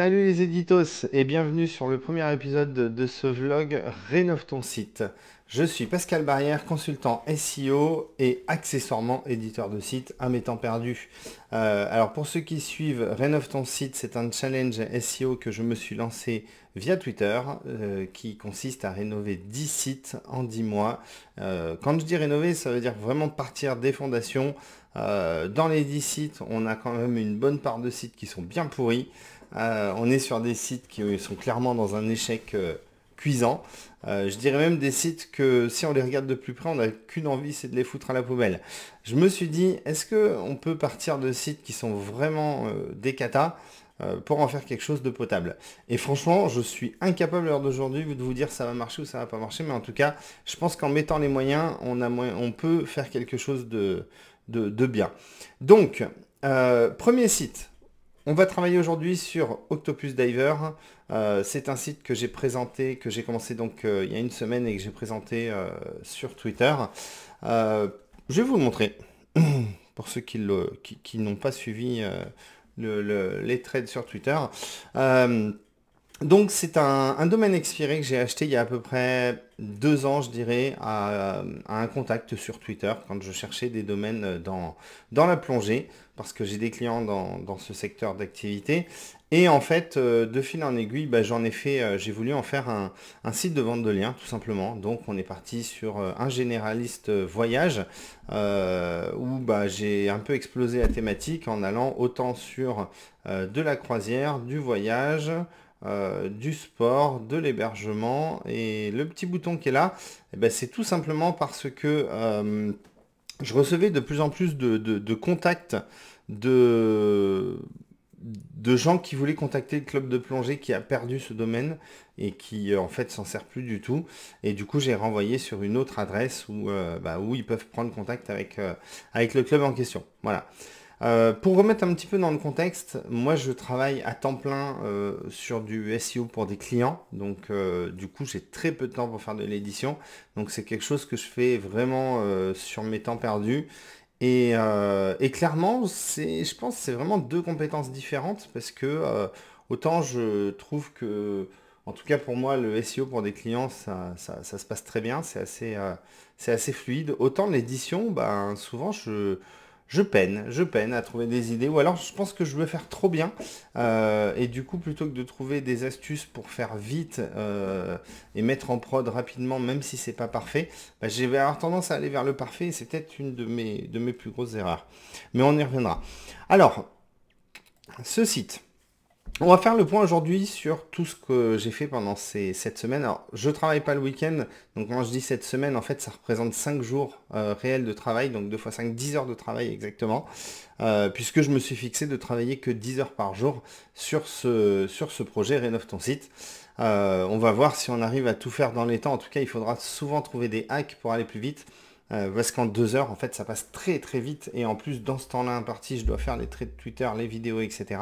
Salut les éditos et bienvenue sur le premier épisode de ce vlog Rénove ton site. Je suis Pascal Barrière, consultant SEO et accessoirement éditeur de site à mes temps perdus. Alors pour ceux qui suivent Rénove ton site, c'est un challenge SEO que je me suis lancé via Twitter qui consiste à rénover 10 sites en 10 mois. Quand je dis rénover, ça veut dire vraiment partir des fondations. Dans les 10 sites, on a quand même une bonne part de sites qui sont bien pourris. On est sur des sites qui sont clairement dans un échec cuisant. Je dirais même des sites que si on les regarde de plus près, on n'a qu'une envie, c'est de les foutre à la poubelle. Je me suis dit, est-ce qu'on peut partir de sites qui sont vraiment des catas pour en faire quelque chose de potable? Et franchement, je suis incapable à l'heure d'aujourd'hui de vous dire ça va marcher ou ça va pas marcher, mais en tout cas, je pense qu'en mettant les moyens, on peut faire quelque chose de bien. Donc, premier site. On va travailler aujourd'hui sur Octopus Diver. C'est un site que j'ai présenté, que j'ai commencé donc il y a une semaine et que j'ai présenté sur Twitter. Je vais vous le montrer pour ceux qui n'ont pas suivi les trades sur Twitter. Euh, donc c'est un domaine expiré que j'ai acheté il y a à peu près 2 ans, je dirais, à un contact sur Twitter quand je cherchais des domaines dans la plongée, parce que j'ai des clients dans ce secteur d'activité. Et en fait, de fil en aiguille, bah, j'ai voulu en faire un site de vente de liens, tout simplement. Donc on est parti sur un généraliste voyage, où bah, j'ai un peu explosé la thématique en allant autant sur de la croisière, du voyage, du sport, de l'hébergement. Et le petit bouton qui est là, eh ben, c'est tout simplement parce que je recevais de plus en plus de contacts de, de gens qui voulaient contacter le club de plongée qui a perdu ce domaine et qui en fait s'en sert plus du tout. Et du coup, j'ai renvoyé sur une autre adresse où ils peuvent prendre contact avec le club en question. Voilà. Pour remettre un petit peu dans le contexte, moi je travaille à temps plein sur du SEO pour des clients, donc du coup j'ai très peu de temps pour faire de l'édition, donc c'est quelque chose que je fais vraiment sur mes temps perdus. Et clairement, je pense que c'est vraiment deux compétences différentes parce que autant je trouve que, en tout cas pour moi, le SEO pour des clients, ça se passe très bien, c'est assez fluide. Autant l'édition, ben, souvent je peine à trouver des idées, ou alors je pense que je veux faire trop bien, et du coup plutôt que de trouver des astuces pour faire vite et mettre en prod rapidement, même si c'est pas parfait, bah, je vais avoir tendance à aller vers le parfait, et c'est peut-être une de mes plus grosses erreurs. Mais on y reviendra. Alors, ce site. On va faire le point aujourd'hui sur tout ce que j'ai fait pendant cette semaine. Alors, je travaille pas le week-end, donc quand je dis cette semaine, en fait, ça représente 5 jours réels de travail, donc 2 fois 5, 10 heures de travail exactement, puisque je me suis fixé de travailler que 10 heures par jour sur ce projet Rénove ton site. On va voir si on arrive à tout faire dans les temps. En tout cas, il faudra souvent trouver des hacks pour aller plus vite. Parce qu'en 2 heures, en fait, ça passe très très vite. Et en plus, dans ce temps-là imparti, je dois faire les traits de Twitter, les vidéos, etc.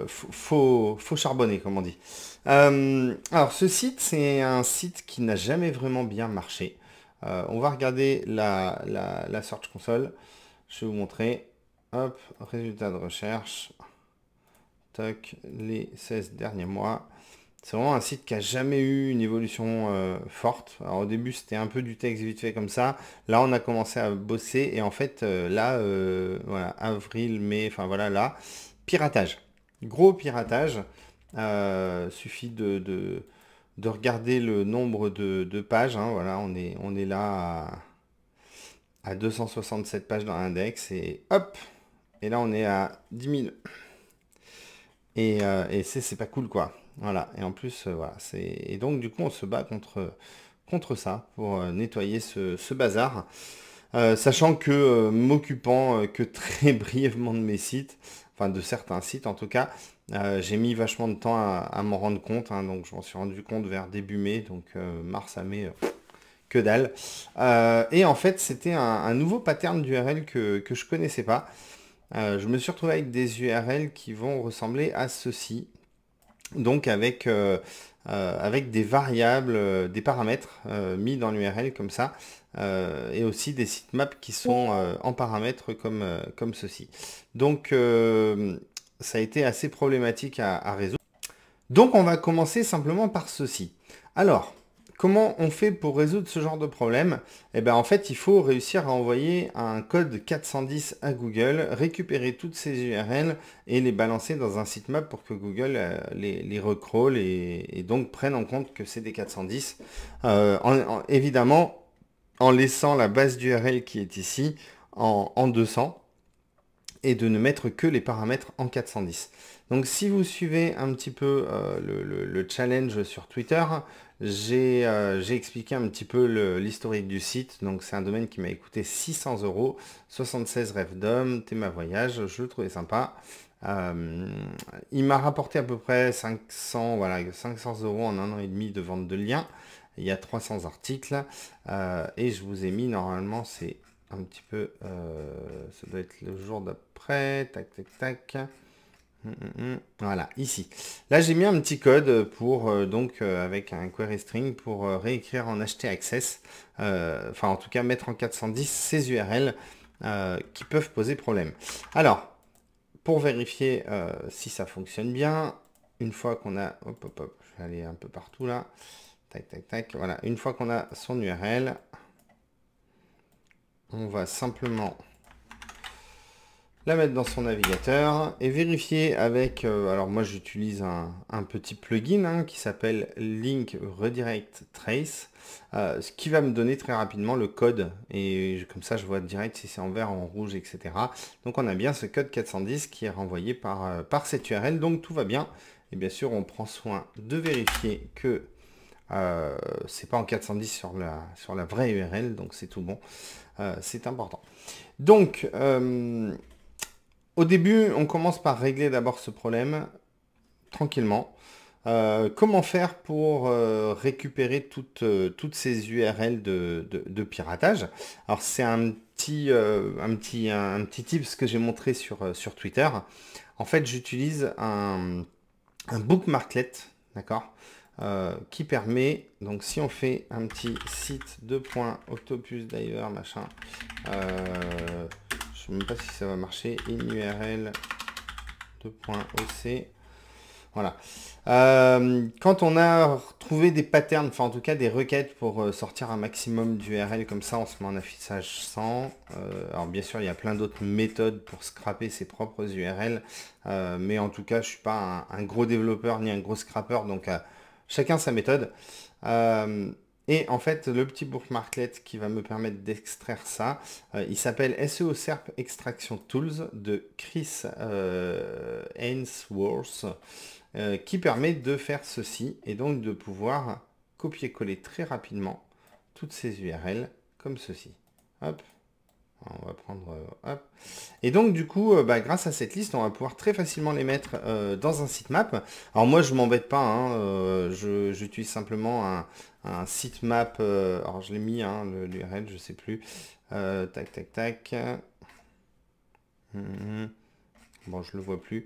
Faut charbonner, comme on dit. Alors, ce site, c'est un site qui n'a jamais vraiment bien marché. On va regarder la Search Console. Je vais vous montrer. Hop, résultat de recherche. Toc, les 16 derniers mois. C'est vraiment un site qui a jamais eu une évolution forte. Alors au début c'était un peu du texte vite fait comme ça. Là on a commencé à bosser et en fait voilà, avril, mai, enfin voilà là, piratage. Gros piratage. Suffit de regarder le nombre de pages, hein. Voilà, on est là à 267 pages dans l'index et hop, et là on est à 10 000. Et c'est pas cool quoi. Voilà. Et en plus, voilà. Et donc du coup, on se bat contre ça pour nettoyer ce bazar. Sachant que m'occupant que très brièvement de mes sites, enfin de certains sites en tout cas, j'ai mis vachement de temps à m'en rendre compte, hein. Donc je m'en suis rendu compte vers début mai, donc mars à mai, que dalle. Et en fait, c'était un nouveau pattern d'URL que je connaissais pas. Je me suis retrouvé avec des URL qui vont ressembler à ceci. Donc avec des variables, des paramètres mis dans l'URL comme ça, et aussi des sitemaps qui sont en paramètres comme ceci. Donc ça a été assez problématique à résoudre. Donc on va commencer simplement par ceci. Alors, comment on fait pour résoudre ce genre de problème? Eh bien en fait, il faut réussir à envoyer un code 410 à Google, récupérer toutes ces URL et les balancer dans un sitemap pour que Google les recrawl et donc prenne en compte que c'est des 410. Évidemment, en laissant la base d'URL qui est ici en 200 et de ne mettre que les paramètres en 410. Donc si vous suivez un petit peu le challenge sur Twitter, j'ai expliqué un petit peu l'historique du site. Donc c'est un domaine qui m'a coûté 600 euros, 76 rêves d'homme, théma voyage, je le trouvais sympa. Il m'a rapporté à peu près 500, voilà, 500 euros en un an et demi de vente de liens. Il y a 300 articles et je vous ai mis normalement, c'est un petit peu, ça doit être le jour d'après, tac, tac, tac. Voilà, ici. Là, j'ai mis un petit code pour, avec un query string pour réécrire en htaccess, enfin, en tout cas, mettre en 410 ces URL qui peuvent poser problème. Alors, pour vérifier si ça fonctionne bien, une fois qu'on a, hop, hop, hop, je vais aller un peu partout là, tac, tac, tac, voilà, une fois qu'on a son URL, on va simplement la mettre dans son navigateur et vérifier avec, alors moi j'utilise un petit plugin qui s'appelle Link Redirect Trace, ce qui va me donner très rapidement le code et comme ça je vois direct si c'est en vert, en rouge, etc. Donc on a bien ce code 410 qui est renvoyé par cette URL, donc tout va bien. Et bien sûr on prend soin de vérifier que c'est pas en 410 sur la vraie URL, donc c'est tout bon, c'est important. Donc au début, on commence par régler d'abord ce problème tranquillement. Comment faire pour récupérer toutes ces URL de piratage? Alors c'est un petit tips que j'ai montré sur Twitter. En fait, j'utilise un bookmarklet, d'accord, qui permet, donc si on fait un petit site 2.octopusdiver machin, je ne sais même pas si ça va marcher, inurl 2.oc, voilà. Quand on a trouvé des patterns, enfin en tout cas des requêtes pour sortir un maximum d'URL comme ça, on se met en affichage 100. Alors bien sûr, il y a plein d'autres méthodes pour scraper ses propres URL, mais en tout cas, je suis pas un gros développeur ni un gros scrapper, donc chacun sa méthode. Et en fait, le petit bookmarklet qui va me permettre d'extraire ça, il s'appelle SEO SERP Extraction Tools de Chris Ainsworth, qui permet de faire ceci et donc de pouvoir copier-coller très rapidement toutes ces URL comme ceci. Hop, on va prendre, hop. Et donc du coup, grâce à cette liste, on va pouvoir très facilement les mettre dans un sitemap. Alors moi, je m'embête pas, hein, j'utilise simplement un sitemap. Alors je l'ai mis, hein, l'URL, je sais plus. Tac, tac, tac. Bon, je le vois plus.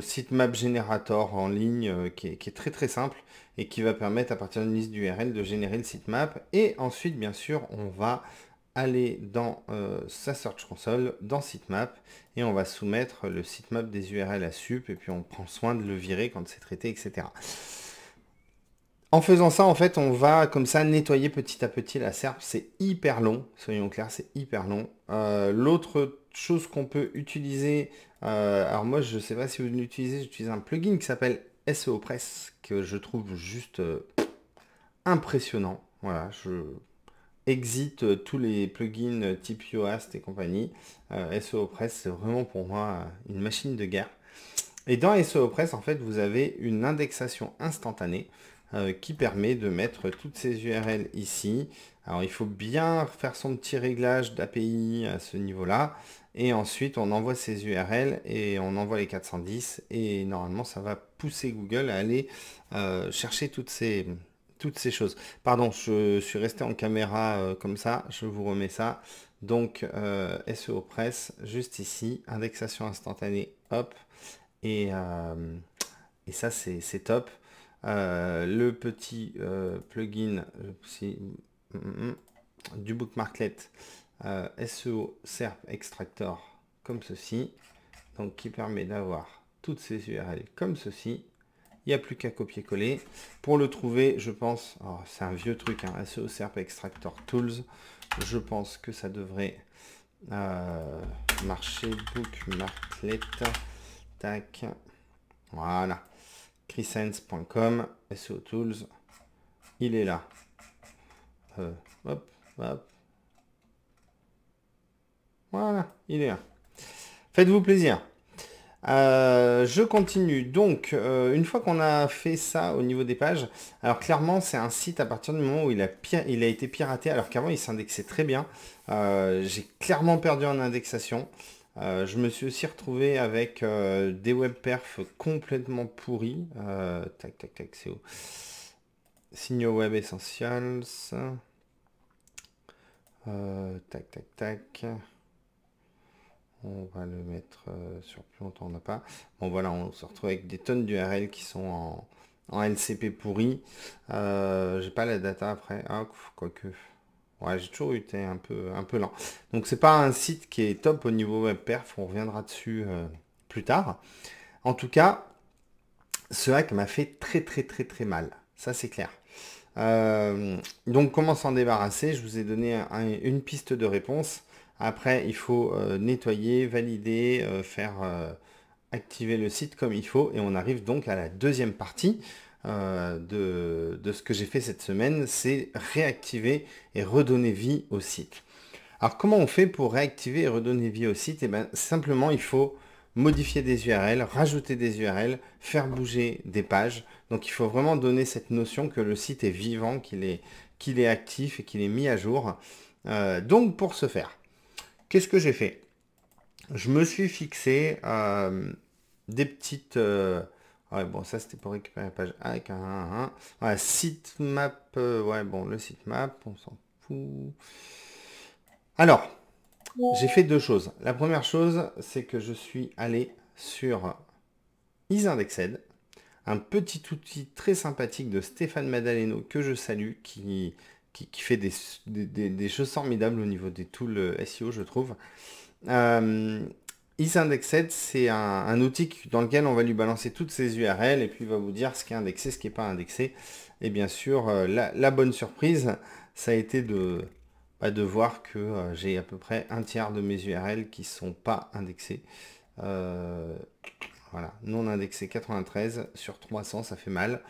Sitemap Generator en ligne qui est très très simple et qui va permettre à partir d'une liste d'URL de générer le sitemap. Et ensuite, bien sûr, on va aller dans sa Search Console, dans Sitemap, et on va soumettre le sitemap des URL à sup, et puis on prend soin de le virer quand c'est traité, etc. En faisant ça, en fait, on va comme ça nettoyer petit à petit la SERP. C'est hyper long, soyons clairs, c'est hyper long. L'autre chose qu'on peut utiliser, alors moi, je ne sais pas si vous l'utilisez, j'utilise un plugin qui s'appelle SEO Press, que je trouve juste impressionnant. Voilà, je exit tous les plugins type Yoast et compagnie. SEO Press, c'est vraiment pour moi une machine de guerre. Et dans SEO Press, en fait, vous avez une indexation instantanée qui permet de mettre toutes ces URL ici. Alors, il faut bien faire son petit réglage d'API à ce niveau-là. Et ensuite, on envoie ces URL et on envoie les 410. Et normalement, ça va pousser Google à aller chercher toutes ces choses. Pardon, je suis resté en caméra comme ça. Je vous remets ça. Donc, SEO Press, juste ici, indexation instantanée, hop. Et ça, c'est top. Le petit plugin du bookmarklet SEO SERP Extractor, comme ceci. donc qui permet d'avoir toutes ces URL comme ceci. Il n'y a plus qu'à copier-coller. Pour le trouver, je pense, oh, c'est un vieux truc, hein, SEO SERP Extractor Tools. Je pense que ça devrait marcher. Bookmarklet, tac, voilà, chrissense.com, SEO Tools, il est là. Hop, hop. Voilà, il est là. Faites-vous plaisir. Je continue. Donc, une fois qu'on a fait ça au niveau des pages, alors clairement, c'est un site à partir du moment où il a été piraté, alors qu'avant, il s'indexait très bien. J'ai clairement perdu en indexation. Je me suis aussi retrouvé avec des web perfs complètement pourris. Tac, tac, tac, c'est où? Signaux Web Essentials. Tac, tac, tac. On va le mettre sur plus longtemps, on n'a pas. Bon voilà, on se retrouve avec des tonnes d'URL qui sont en LCP pourri. J'ai pas la data après. Ah, quoique. Ouais, j'ai toujours été un peu lent. Donc c'est pas un site qui est top au niveau web perf. On reviendra dessus plus tard. En tout cas, ce hack m'a fait très mal. Ça c'est clair. Donc comment s'en débarrasser? Je vous ai donné une piste de réponse. Après, il faut nettoyer, valider, faire activer le site comme il faut. Et on arrive donc à la deuxième partie de ce que j'ai fait cette semaine. C'est réactiver et redonner vie au site. Alors, comment on fait pour réactiver et redonner vie au site? Eh bien, simplement, il faut modifier des URL, rajouter des URL, faire bouger des pages. Donc, il faut vraiment donner cette notion que le site est vivant, qu'il est actif et qu'il est mis à jour. Donc, pour ce faire, qu'est-ce que j'ai fait? Je me suis fixé des petites... ouais, bon, ça c'était pour récupérer la page avec un. Ouais, sitemap. Ouais, bon, le sitemap, on s'en fout. Alors, j'ai fait deux choses. La première chose, c'est que je suis allé sur Isindexed, un petit outil très sympathique de Stéphane Madaleno que je salue, qui fait des choses formidables au niveau des tools SEO, je trouve. Isindexed, c'est un outil dans lequel on va lui balancer toutes ses URL et puis il va vous dire ce qui est indexé, ce qui n'est pas indexé. Et bien sûr, la bonne surprise, ça a été de voir que j'ai à peu près un tiers de mes URL qui ne sont pas indexés. Voilà, non indexé 93 sur 300, ça fait mal.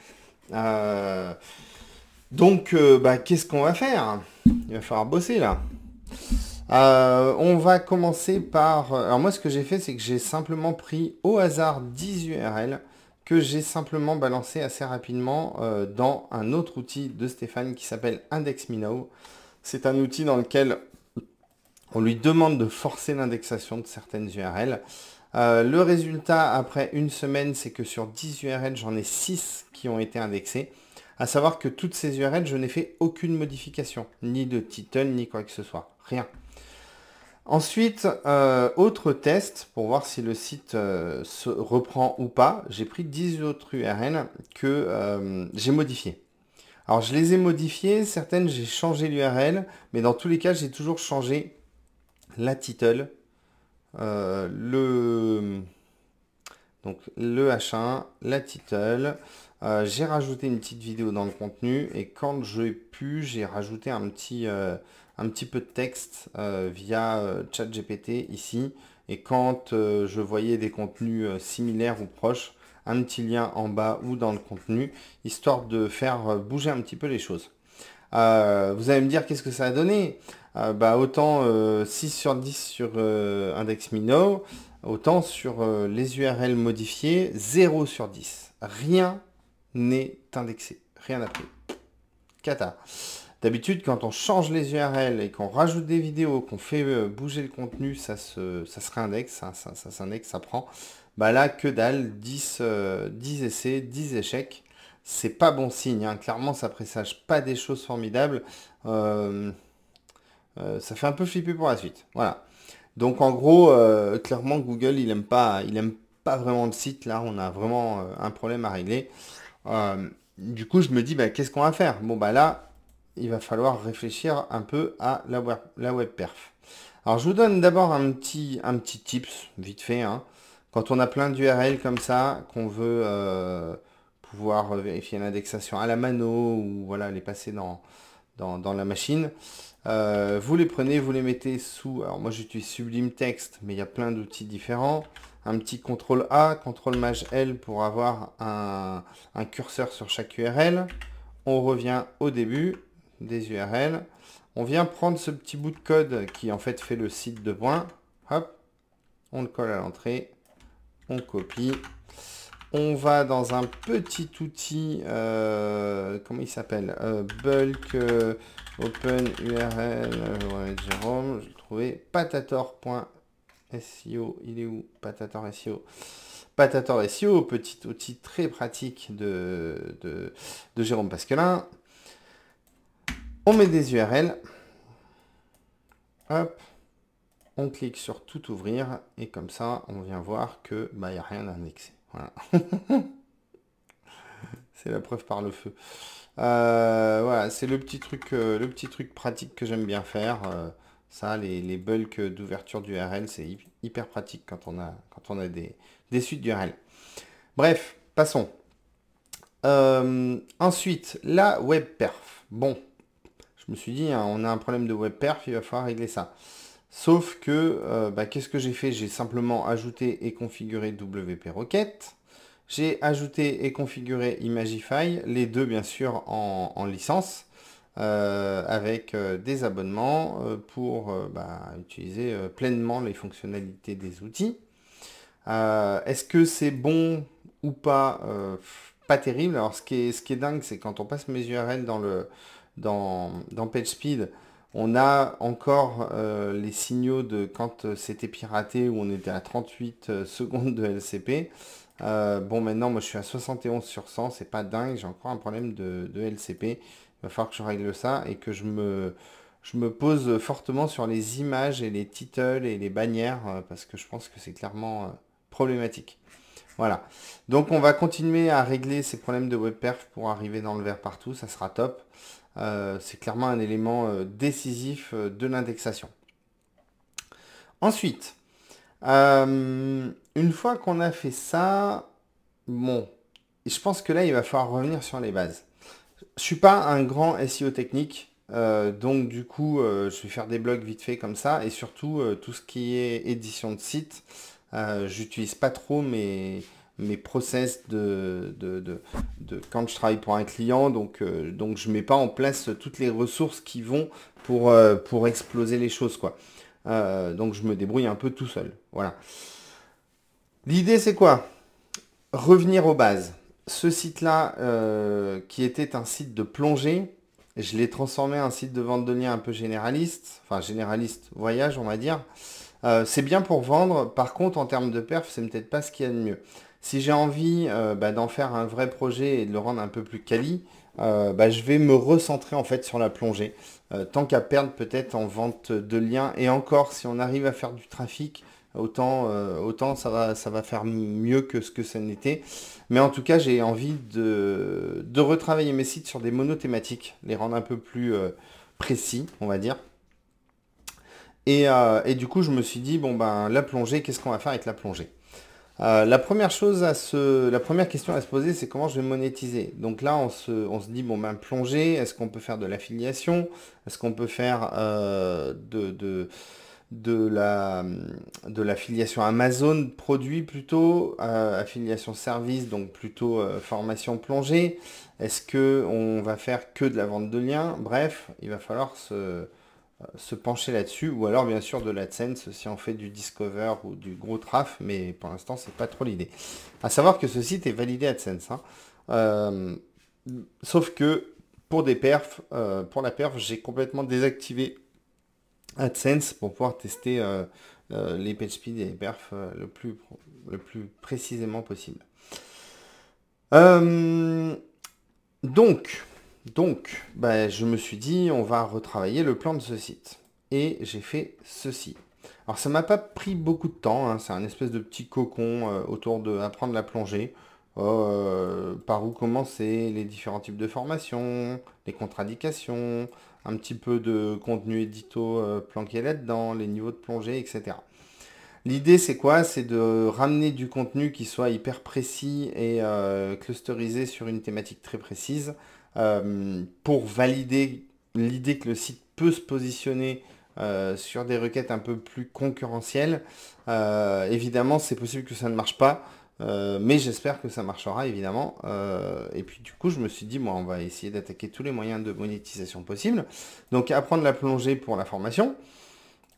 Donc, qu'est-ce qu'on va faire? Il va falloir bosser là. On va commencer par... Alors moi, ce que j'ai fait, c'est que j'ai simplement pris au hasard 10 URL que j'ai simplement balancé assez rapidement dans un autre outil de Stéphane qui s'appelle IndexMeNow. C'est un outil dans lequel on lui demande de forcer l'indexation de certaines URL. Le résultat, après une semaine, c'est que sur 10 URL, j'en ai 6 qui ont été indexés. À savoir que toutes ces URL, je n'ai fait aucune modification, ni de title, ni quoi que ce soit. Rien. Ensuite, autre test pour voir si le site se reprend ou pas. J'ai pris 10 autres URL que j'ai modifiées. Alors, je les ai modifiées. Certaines, j'ai changé l'URL. Mais dans tous les cas, j'ai toujours changé la title, donc le H1, la title. J'ai rajouté une petite vidéo dans le contenu. Et quand j'ai pu, j'ai rajouté un petit peu de texte via ChatGPT ici. Et quand je voyais des contenus similaires ou proches, un petit lien en bas ou dans le contenu, histoire de faire bouger un petit peu les choses. Vous allez me dire qu'est-ce que ça a donné? Autant 6 sur 10 sur IndexMeNow, autant sur les URL modifiées, 0 sur 10. Rien n'est indexé. Rien n'a pris. Cata. D'habitude, quand on change les URL et qu'on rajoute des vidéos, qu'on fait bouger le contenu, ça se réindexe, ça s'indexe, ça prend. Là, que dalle, 10 essais, 10 échecs. C'est pas bon signe, hein. Clairement, ça présage pas des choses formidables. Ça fait un peu flipper pour la suite. Voilà. Donc en gros, clairement, Google, il aime pas vraiment le site. Là, on a vraiment un problème à régler. Du coup, je me dis, qu'est-ce qu'on va faire? Bon, là, il va falloir réfléchir un peu à la web perf. Alors, je vous donne d'abord un petit tips, vite fait, hein. Quand on a plein d'URL comme ça, qu'on veut pouvoir vérifier l'indexation à la mano ou voilà, les passer dans la machine, vous les prenez, vous les mettez sous... Alors moi j'utilise Sublime Text, mais il y a plein d'outils différents. Un petit CTRL A, CTRL Maj L pour avoir un curseur sur chaque URL. On revient au début des URL. On vient prendre ce petit bout de code qui en fait fait le site de points. Hop, on le colle à l'entrée. On copie. On va dans un petit outil, comment il s'appelle, Bulk Open URL, Jérôme, je l'ai trouvé, patator.seo, il est où? Patator SEO. Patator SEO, petit outil très pratique de Jérôme Pasquelin. On met des URL. Hop. On clique sur tout ouvrir et comme ça, on vient voir que il n'y a rien à indexer. Voilà. C'est la preuve par le feu. Voilà, c'est le petit truc pratique que j'aime bien faire. Ça, les bulks d'ouverture d'URL, c'est hyper pratique quand on a des suites d'URL. Bref, passons. Ensuite, la web perf. Bon, je me suis dit, hein, on a un problème de web perf, il va falloir régler ça. Sauf que, qu'est-ce que j'ai fait? J'ai simplement ajouté et configuré WP Rocket. J'ai ajouté et configuré Imagify, les deux bien sûr en licence, avec des abonnements pour utiliser pleinement les fonctionnalités des outils. Est-ce que c'est bon ou pas? Pas terrible. Alors ce qui est dingue, c'est quand on passe mes URL dans PageSpeed, on a encore les signaux de quand c'était piraté où on était à 38 secondes de LCP. Bon, maintenant, moi, je suis à 71 sur 100, c'est pas dingue, j'ai encore un problème de LCP. Il va falloir que je règle ça et que je me pose fortement sur les images et les titles et les bannières parce que je pense que c'est clairement problématique. Voilà. Donc, on va continuer à régler ces problèmes de web perf pour arriver dans le vert partout, ça sera top. C'est clairement un élément décisif de l'indexation. Ensuite, une fois qu'on a fait ça, bon, je pense que là, il va falloir revenir sur les bases. Je suis pas un grand SEO technique, donc du coup, je vais faire des blogs vite fait comme ça, et surtout, tout ce qui est édition de site, j'utilise pas trop mes process quand je travaille pour un client, donc je mets pas en place toutes les ressources qui vont pour exploser les choses, quoi. Donc je me débrouille un peu tout seul. Voilà. L'idée c'est quoi? Revenir aux bases. Ce site-là, qui était un site de plongée, je l'ai transformé en site de vente de liens un peu généraliste, enfin généraliste voyage on va dire. C'est bien pour vendre, par contre en termes de perf, c'est peut-être pas ce qu'il y a de mieux. Si j'ai envie d'en faire un vrai projet et de le rendre un peu plus quali, je vais me recentrer en fait sur la plongée. Tant qu'à perdre peut-être en vente de liens, et encore si on arrive à faire du trafic, autant ça va faire mieux que ce que ça n'était. Mais en tout cas, j'ai envie de retravailler mes sites sur des monothématiques, les rendre un peu plus précis, on va dire. Et du coup, je me suis dit, bon ben, la plongée, qu'est-ce qu'on va faire avec la plongée? La première question à se poser, c'est comment je vais monétiser. Donc là, on se dit, bon ben, plongée, est-ce qu'on peut faire de l'affiliation? Est-ce qu'on peut faire de la, de l'affiliation Amazon produit plutôt, affiliation service, donc plutôt formation plongée? Est-ce que on va faire que de la vente de liens? Bref, il va falloir se pencher là-dessus, ou alors bien sûr de l'AdSense si on fait du Discover ou du gros traf, mais pour l'instant c'est pas trop l'idée. À savoir que ce site est validé AdSense, hein. Euh, Sauf que pour des perfs, pour la perf, j'ai complètement désactivé AdSense pour pouvoir tester les PageSpeed et les perfs le plus précisément possible. Euh, donc, je me suis dit, on va retravailler le plan de ce site. Et j'ai fait ceci. Alors, ça m'a pas pris beaucoup de temps, hein, c'est un espèce de petit cocon autour de apprendre la plongée. Par où commencer, les différents types de formations, les contre-indications, un petit peu de contenu édito planqué là-dedans, les niveaux de plongée, etc. L'idée, c'est quoi? C'est de ramener du contenu qui soit hyper précis et clusterisé sur une thématique très précise pour valider l'idée que le site peut se positionner sur des requêtes un peu plus concurrentielles. Évidemment, c'est possible que ça ne marche pas, mais j'espère que ça marchera, évidemment. Et puis, du coup, je me suis dit, moi, on va essayer d'attaquer tous les moyens de monétisation possibles. Donc, apprendre la plongée pour la formation.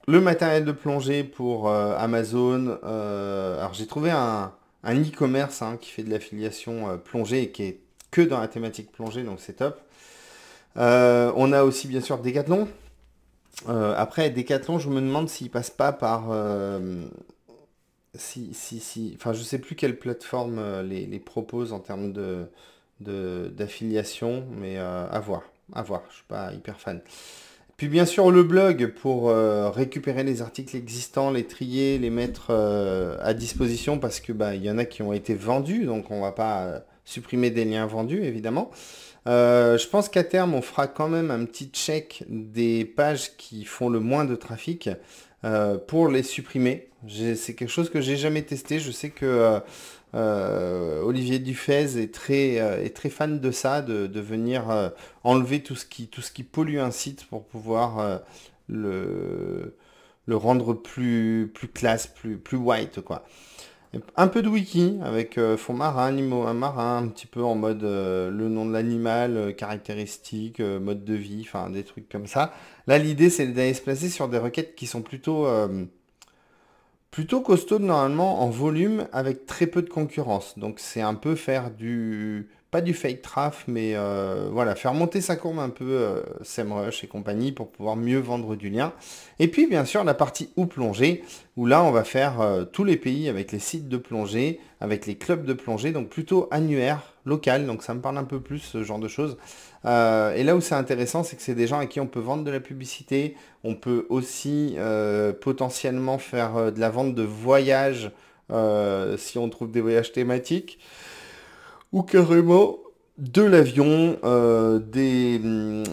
Le matériel de plongée pour Amazon. Alors j'ai trouvé un e-commerce qui fait de l'affiliation plongée et qui est que dans la thématique plongée, donc c'est top. On a aussi bien sûr Decathlon. Après Decathlon, je me demande s'il passe pas par enfin je sais plus quelle plateforme les propose en termes d'affiliation, mais à voir, à voir. Je suis pas hyper fan. Puis bien sûr le blog pour récupérer les articles existants, les trier, les mettre à disposition parce que il y en a qui ont été vendus, donc on va pas supprimer des liens vendus évidemment. Je pense qu'à terme on fera quand même un petit check des pages qui font le moins de trafic pour les supprimer. C'est quelque chose que j'ai jamais testé. Je sais que Olivier Dufez est très fan de ça, de venir enlever tout ce qui pollue un site pour pouvoir le, le rendre plus classe, plus white, quoi. Un peu de wiki avec fond marin, animaux marins, un petit peu en mode le nom de l'animal, caractéristiques, mode de vie, enfin des trucs comme ça. Là, l'idée, c'est d'aller se placer sur des requêtes qui sont plutôt costaud normalement en volume avec très peu de concurrence. Donc c'est un peu faire pas du fake traf, mais voilà, faire monter sa courbe un peu SEMrush et compagnie pour pouvoir mieux vendre du lien. Et puis bien sûr la partie où plonger, où là on va faire tous les pays avec les sites de plongée, avec les clubs de plongée, donc plutôt annuaire, local, donc ça me parle un peu plus ce genre de choses. Et là où c'est intéressant, c'est que c'est des gens à qui on peut vendre de la publicité. On peut aussi potentiellement faire de la vente de voyages si on trouve des voyages thématiques. Ou carrément de l'avion, des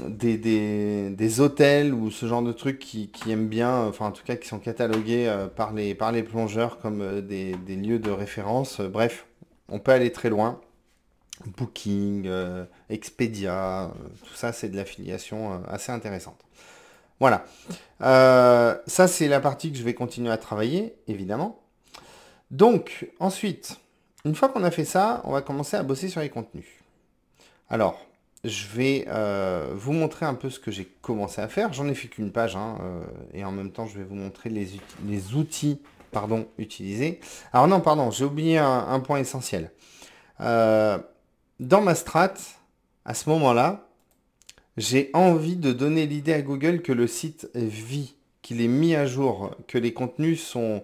hôtels ou ce genre de trucs qui aiment bien, enfin en tout cas qui sont catalogués par les plongeurs comme des lieux de référence. Bref, on peut aller très loin. Booking, Expedia, tout ça c'est de l'affiliation assez intéressante. Voilà. Ça c'est la partie que je vais continuer à travailler, évidemment. Donc, ensuite, une fois qu'on a fait ça, on va commencer à bosser sur les contenus. Alors, je vais vous montrer un peu ce que j'ai commencé à faire. J'en ai fait qu'une page, et en même temps, je vais vous montrer les outils utilisés. Alors non, pardon, j'ai oublié un point essentiel. Dans ma strat, à ce moment-là, j'ai envie de donner l'idée à Google que le site vit, qu'il est mis à jour, que les contenus sont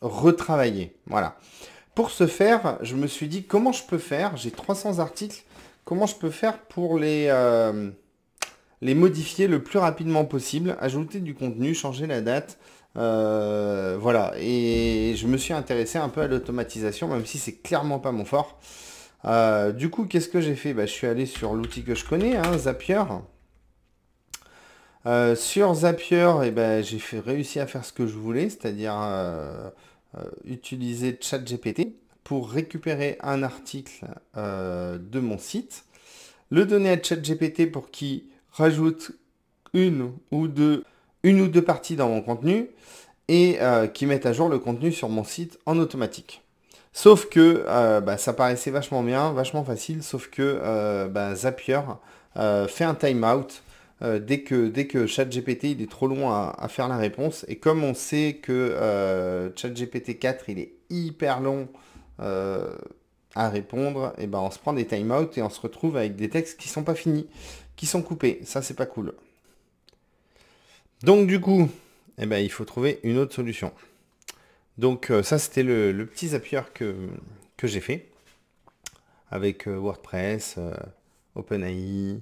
retravaillés. Voilà. Pour ce faire, je me suis dit comment je peux faire, j'ai 300 articles, comment je peux faire pour les modifier le plus rapidement possible, ajouter du contenu, changer la date. Voilà, et je me suis intéressé un peu à l'automatisation, même si c'est clairement pas mon fort. Du coup, qu'est-ce que j'ai fait? Je suis allé sur l'outil que je connais, Zapier. Sur Zapier, j'ai réussi à faire ce que je voulais, c'est-à-dire utiliser ChatGPT pour récupérer un article de mon site, le donner à ChatGPT pour qu'il rajoute une ou deux parties dans mon contenu et qui mette à jour le contenu sur mon site en automatique. Sauf que ça paraissait vachement bien, vachement facile, sauf que Zapier fait un timeout dès que ChatGPT il est trop long à faire la réponse. Et comme on sait que ChatGPT 4 il est hyper long à répondre, et on se prend des timeouts et on se retrouve avec des textes qui sont pas finis, qui sont coupés. Ça c'est pas cool. Donc du coup, il faut trouver une autre solution. Donc ça c'était le petit Zapier que j'ai fait avec WordPress, OpenAI,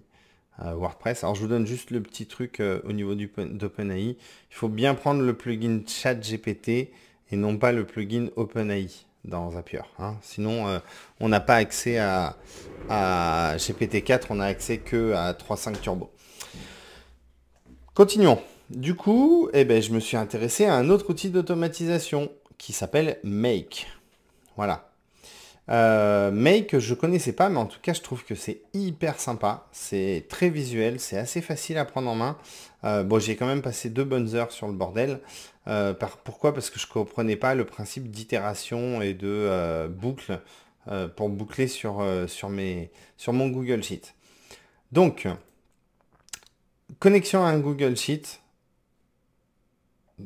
WordPress. Alors je vous donne juste le petit truc au niveau d'OpenAI. Il faut bien prendre le plugin ChatGPT et non pas le plugin OpenAI dans Zapier. Sinon on n'a pas accès à GPT-4, on n'a accès que à 3.5 Turbo. Continuons. Du coup, eh ben, je me suis intéressé à un autre outil d'automatisation qui s'appelle Make. Voilà. Make, je connaissais pas, mais en tout cas, je trouve que c'est hyper sympa. C'est très visuel, c'est assez facile à prendre en main. Bon, j'ai quand même passé 2 bonnes heures sur le bordel. Pourquoi? Parce que je comprenais pas le principe d'itération et de boucle pour boucler sur mon Google Sheet. Donc, connexion à un Google Sheet,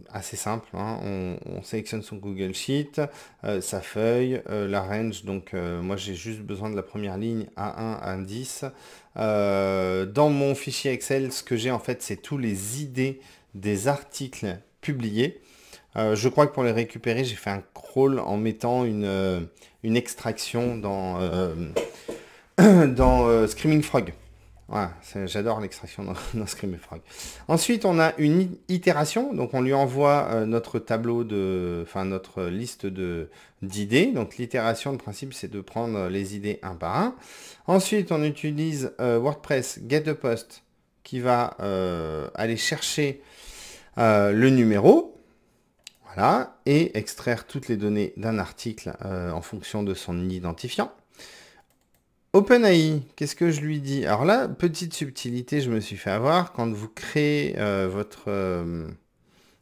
assez simple, hein. On sélectionne son Google Sheet, sa feuille, la range, donc moi j'ai juste besoin de la première ligne A1, A10. Dans mon fichier Excel, ce que j'ai en fait, c'est tous les idées des articles publiés. Je crois que pour les récupérer, j'ai fait un crawl en mettant une extraction dans Screaming Frog. Voilà, j'adore l'extraction dans Screaming Frog. Ensuite, on a une itération, donc on lui envoie notre tableau enfin notre liste d'idées. Donc l'itération, le principe, c'est de prendre les idées un par un. Ensuite, on utilise WordPress GetAPost qui va aller chercher le numéro, voilà, et extraire toutes les données d'un article en fonction de son identifiant. OpenAI, qu'est-ce que je lui dis? Alors là, petite subtilité, je me suis fait avoir. Quand vous créez je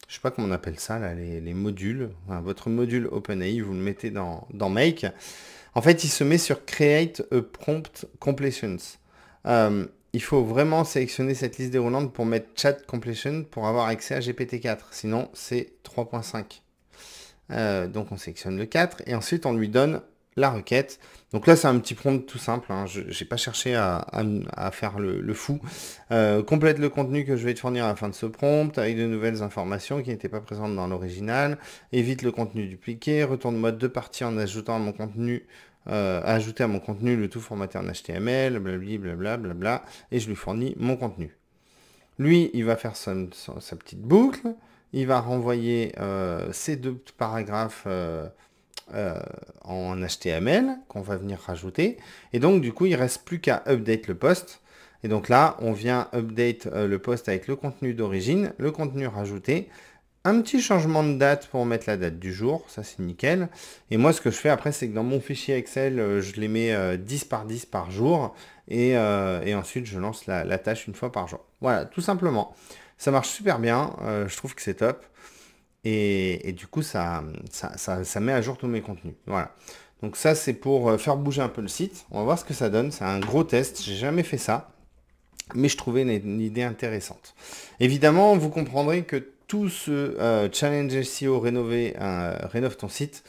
sais pas comment on appelle ça, là, les modules, enfin, votre module OpenAI, vous le mettez dans Make. En fait, il se met sur Create a Prompt Completions. Il faut vraiment sélectionner cette liste déroulante pour mettre Chat Completion pour avoir accès à GPT-4. Sinon, c'est 3.5. Donc on sélectionne le 4 et ensuite on lui donne la requête. Donc là c'est un petit prompt tout simple, hein. Je n'ai pas cherché à faire le fou. Complète le contenu que je vais te fournir à la fin de ce prompt avec de nouvelles informations qui n'étaient pas présentes dans l'original. Évite le contenu dupliqué. Retourne mode de partie en ajoutant à mon contenu. Ajouter à mon contenu le tout formaté en HTML, blablabla, blablabla, et je lui fournis mon contenu. Lui, il va faire sa petite boucle, il va renvoyer ces 2 paragraphes en HTML qu'on va venir rajouter. Et donc, du coup, il ne reste plus qu'à update le post. Et donc là, on vient update le post avec le contenu d'origine, le contenu rajouté, un petit changement de date pour mettre la date du jour, ça c'est nickel. Et moi, ce que je fais après, c'est que dans mon fichier Excel, je les mets 10 par 10 par jour. Et ensuite, je lance la tâche une fois par jour. Voilà, tout simplement. Ça marche super bien, je trouve que c'est top. Et du coup, ça met à jour tous mes contenus. Voilà. Donc ça, c'est pour faire bouger un peu le site. On va voir ce que ça donne. C'est un gros test. J'ai jamais fait ça. Mais je trouvais une idée intéressante. Évidemment, vous comprendrez que tout ce challenge SEO rénove ton site,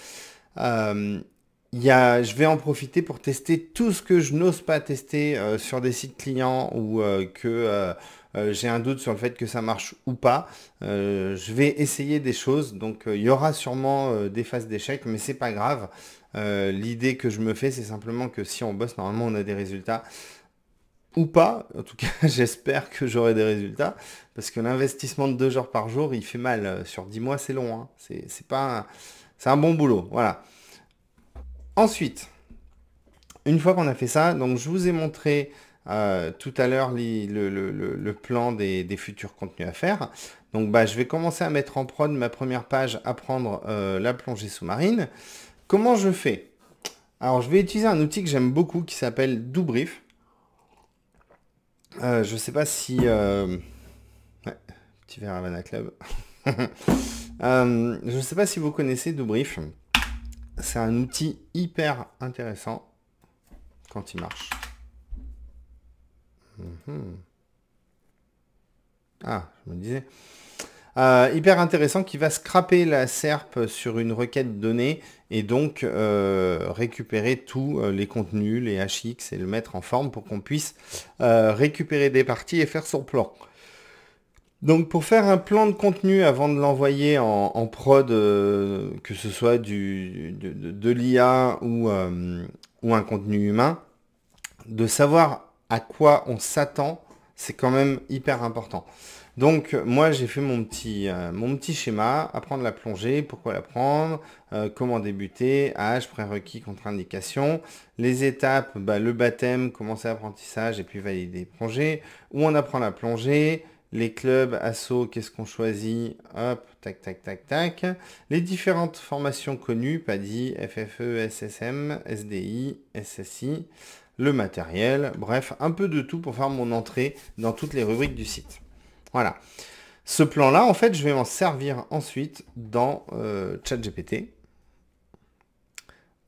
je vais en profiter pour tester tout ce que je n'ose pas tester sur des sites clients ou que j'ai un doute sur le fait que ça marche ou pas. Je vais essayer des choses, donc il y aura sûrement des phases d'échec, mais c'est pas grave. L'idée que je me fais, c'est simplement que si on bosse, normalement on a des résultats. Ou pas, en tout cas j'espère que j'aurai des résultats, parce que l'investissement de 2 heures par jour, il fait mal. Sur 10 mois, c'est long, hein. C'est un bon boulot, voilà. Ensuite, une fois qu'on a fait ça, donc je vous ai montré tout à l'heure le plan des futurs contenus à faire. Donc je vais commencer à mettre en prod ma première page, apprendre la plongée sous-marine. Comment je fais? Alors je vais utiliser un outil que j'aime beaucoup qui s'appelle Dobrief. Je sais pas si... Ouais, petit verre Havana Club. Je sais pas si vous connaissez Dobrief. C'est un outil hyper intéressant quand il marche. Ah, je me disais. Hyper intéressant qui va scraper la SERP sur une requête donnée et donc récupérer tous les contenus, les HX et le mettre en forme pour qu'on puisse récupérer des parties et faire son plan. Donc pour faire un plan de contenu avant de l'envoyer en prod, que ce soit de l'IA ou un contenu humain, de savoir à quoi on s'attend, c'est quand même hyper important. Donc moi j'ai fait mon petit schéma, apprendre la plongée, pourquoi la prendre, comment débuter, âge, prérequis, contre-indication, les étapes, le baptême, commencer l'apprentissage et puis valider plongée, où on apprend la plongée, Les clubs, assos, qu'est-ce qu'on choisit? Hop, tac, tac, tac, tac. Les différentes formations connues, PADI, FFE, SSM, SDI, SSI, le matériel, bref, un peu de tout pour faire mon entrée dans toutes les rubriques du site. Voilà. Ce plan-là, en fait, je vais m'en servir ensuite dans ChatGPT.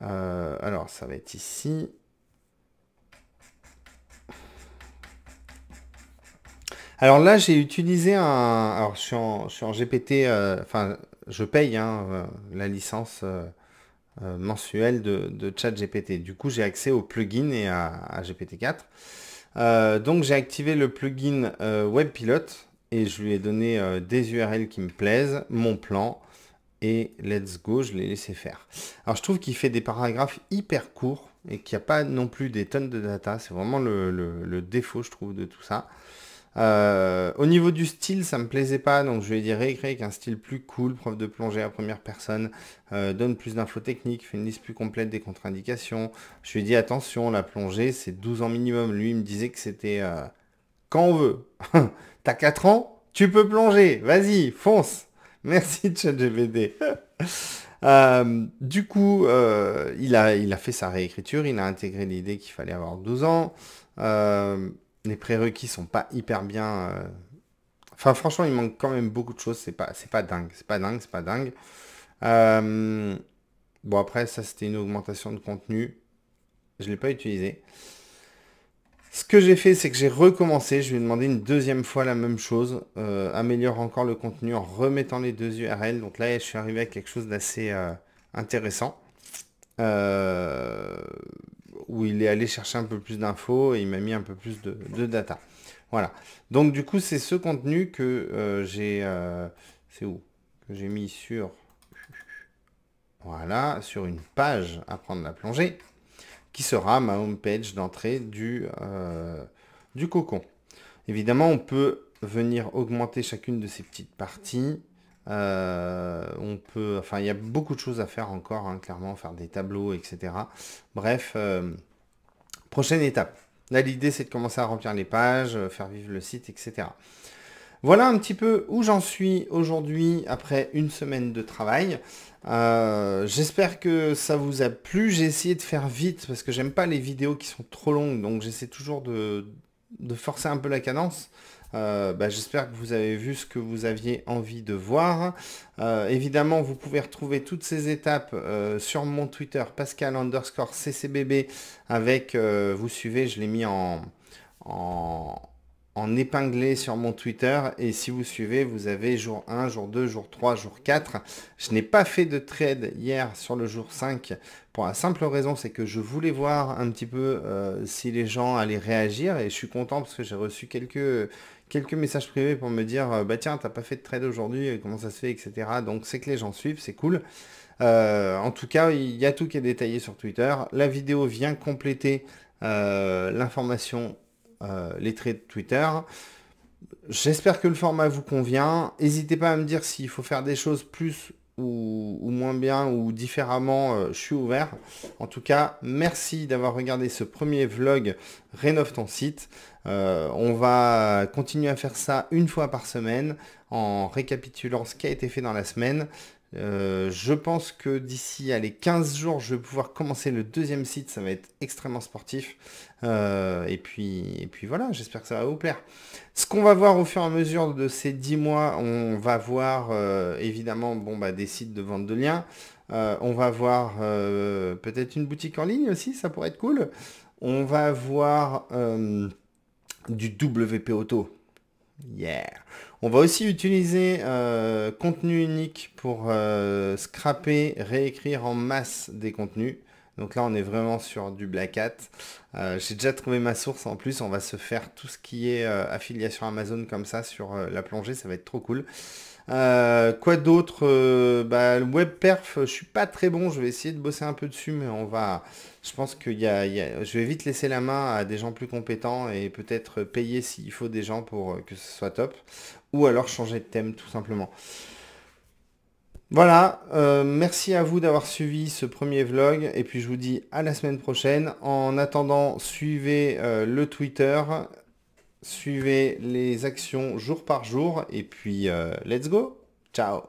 Alors, ça va être ici. Alors là, j'ai utilisé un... Alors, je suis en GPT, enfin, je paye hein, la licence mensuelle de ChatGPT. Du coup, j'ai accès au plugin et à GPT-4. Donc, j'ai activé le plugin WebPilot et je lui ai donné des URL qui me plaisent, mon plan, et let's go, je l'ai laissé faire. Alors, je trouve qu'il fait des paragraphes hyper courts et qu'il n'y a pas non plus des tonnes de data. C'est vraiment le défaut, je trouve, de tout ça. Au niveau du style, ça me plaisait pas, donc je lui ai dit réécrire avec un style plus cool, prof de plongée à première personne, donne plus d'infos techniques, fait une liste plus complète des contre-indications. Je lui ai dit attention, la plongée c'est 12 ans minimum. Lui il me disait que c'était quand on veut. T'as 4 ans, tu peux plonger, vas-y, fonce. Merci ChatGPT. Du coup, il a fait sa réécriture, il a intégré l'idée qu'il fallait avoir 12 ans. Les prérequis sont pas hyper bien. Enfin, franchement, il manque quand même beaucoup de choses. C'est pas dingue. C'est pas dingue, c'est pas dingue. Bon, après, ça, c'était une augmentation de contenu. Je l'ai pas utilisé. Ce que j'ai fait, c'est que j'ai recommencé. Je lui ai demandé une deuxième fois la même chose. Améliore encore le contenu en remettant les deux URL. Donc là, je suis arrivé à quelque chose d'assez intéressant. Où il est allé chercher un peu plus d'infos et il m'a mis un peu plus de data. Voilà. Donc du coup, c'est ce contenu que j'ai... c'est où? Que j'ai mis sur... Voilà, sur une page Apprendre la plongée, qui sera ma homepage d'entrée du cocon. Évidemment, on peut venir augmenter chacune de ces petites parties. On peut, enfin, il y a beaucoup de choses à faire encore, hein, clairement, faire des tableaux, etc. Bref, prochaine étape. Là, l'idée, c'est de commencer à remplir les pages, faire vivre le site, etc. Voilà un petit peu où j'en suis aujourd'hui après une semaine de travail. J'espère que ça vous a plu. J'ai essayé de faire vite parce que j'aime pas les vidéos qui sont trop longues, donc j'essaie toujours de forcer un peu la cadence. J'espère que vous avez vu ce que vous aviez envie de voir. Évidemment, vous pouvez retrouver toutes ces étapes sur mon Twitter, Pascal_CCBB, avec, vous suivez, je l'ai mis en épinglé sur mon Twitter. Et si vous suivez, vous avez jour 1, jour 2, jour 3, jour 4. Je n'ai pas fait de trade hier sur le jour 5 pour la simple raison, c'est que je voulais voir un petit peu si les gens allaient réagir. Et je suis content parce que j'ai reçu quelques messages privés pour me dire bah tiens, t'as pas fait de trade aujourd'hui, comment ça se fait, etc. Donc c'est que les gens suivent, c'est cool. En tout cas, il y a tout qui est détaillé sur Twitter. La vidéo vient compléter l'information, les trades Twitter. J'espère que le format vous convient. N'hésitez pas à me dire s'il faut faire des choses plus ou moins bien ou différemment. Je suis ouvert. En tout cas, merci d'avoir regardé ce premier vlog Rénove ton site. On va continuer à faire ça une fois par semaine en récapitulant ce qui a été fait dans la semaine. Je pense que d'ici les 15 jours, je vais pouvoir commencer le deuxième site. Ça va être extrêmement sportif. Et puis voilà, j'espère que ça va vous plaire. Ce qu'on va voir au fur et à mesure de ces 10 mois, on va voir évidemment des sites de vente de liens. On va voir peut-être une boutique en ligne aussi, ça pourrait être cool. On va voir du WP Auto. Yeah. On va aussi utiliser contenu unique pour scraper, réécrire en masse des contenus. Donc là, on est vraiment sur du Black Hat. J'ai déjà trouvé ma source en plus. On va se faire tout ce qui est affiliation Amazon comme ça sur la plongée. Ça va être trop cool. Quoi d'autre? Le web perf, je suis pas très bon. Je vais essayer de bosser un peu dessus, mais je pense que je vais vite laisser la main à des gens plus compétents et peut-être payer s'il faut des gens pour que ce soit top. Ou alors changer de thème tout simplement. Voilà, merci à vous d'avoir suivi ce premier vlog et puis je vous dis à la semaine prochaine. En attendant, suivez le Twitter, Suivez les actions jour par jour et puis let's go. Ciao.